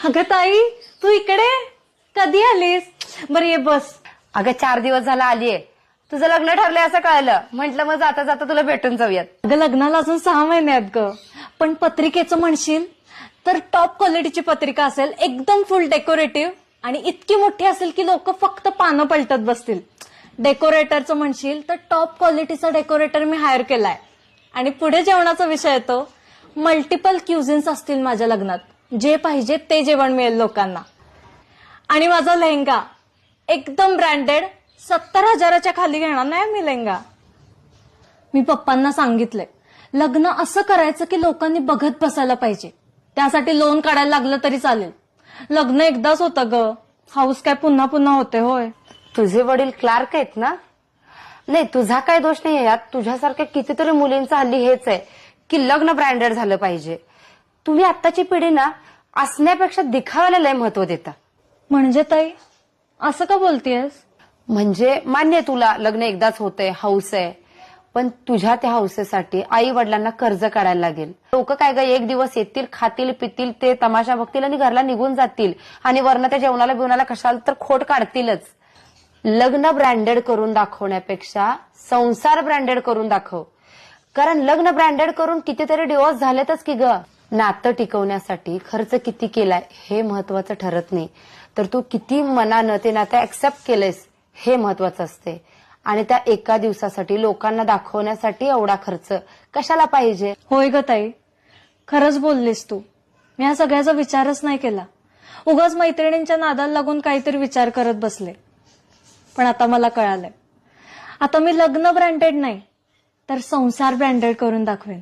अगं ताई, तू इकडे कधी आलीस? बरं ये बस. अगं 4 दिवस झाला आलीये. तुझं लग्न ठरलंय असं कळलं. म्हंटल मग जाता जाता तुला भेटून जाऊयात. अगं लग्नाला अजून 6 महिने आहेत ग. पण पत्रिकेचं म्हणशील तर टॉप क्वालिटीची पत्रिका असेल, एकदम फुल डेकोरेटिव्ह आणि इतकी मोठी असेल की लोक फक्त पानं पलटत बसतील. डेकोरेटरचं म्हणशील तर टॉप क्वालिटीचा डेकोरेटर मी हायर केलाय. आणि पुढे जेवणाचा विषय येतो. मल्टिपल क्युझिन्स असतील माझ्या लग्नात. जे पाहिजे ते जेवण मिळेल लोकांना. आणि माझा लेहंगा एकदम ब्रँडेड, 70,000च्या खाली घेणार नाही मी लेहंगा. मी पप्पांना सांगितलंय लग्न असं करायचं की लोकांनी बघत बसायला पाहिजे. त्यासाठी लोन काढायला लागलं तरी चालेल. लग्न एकदाच होतं ग, हाऊस काय पुन्हा पुन्हा होते होय. तुझे वडील क्लार्क आहेत ना? नाही, तुझा काय दोष नाही यात. तुझ्यासारख्या कितीतरी मुलींचं हल्ली हेच आहे की लग्न ब्रँडेड झालं पाहिजे. तुम्ही आत्ताची पिढी ना असण्यापेक्षा दिखाव्याला लय महत्व देता. म्हणजे ताई असं का बोलतेयस? म्हणजे मान्य आहे तुला लग्न एकदाच होतंय, हौस आहे. पण तुझ्या त्या हौसेसाठी आई वडिलांना कर्ज काढायला लागेल. लोक काय ग, एक दिवस येतील, खातील पितील, ते तमाशा बघतील आणि घरला निघून जातील. आणि वरनं त्या जेवणाला बिवणाला कशाला तर खोट काढतीलच. लग्न ब्रँडेड करून दाखवण्यापेक्षा संसार ब्रँडेड करून दाखव. कारण लग्न ब्रँडेड करून कितीतरी डिवोर्स झालेतच की ग. नातं टिकवण्यासाठी खर्च किती केलाय हे महत्वाचं ठरत नाही, तर तू किती मनानं ते नातं ऍक्सेप्ट केलंयस हे महत्वाचं असते. आणि त्या एका दिवसासाठी लोकांना दाखवण्यासाठी एवढा खर्च कशाला पाहिजे? होय ग ताई, खरंच बोललीस तू. मी या सगळ्याचा विचारच नाही केला. उगाच मैत्रिणींच्या नादाला लागून काहीतरी विचार करत बसले. पण आता मला कळालंय. आता मी लग्न ब्रँडेड नाही तर संसार ब्रँडेड करून दाखवेन.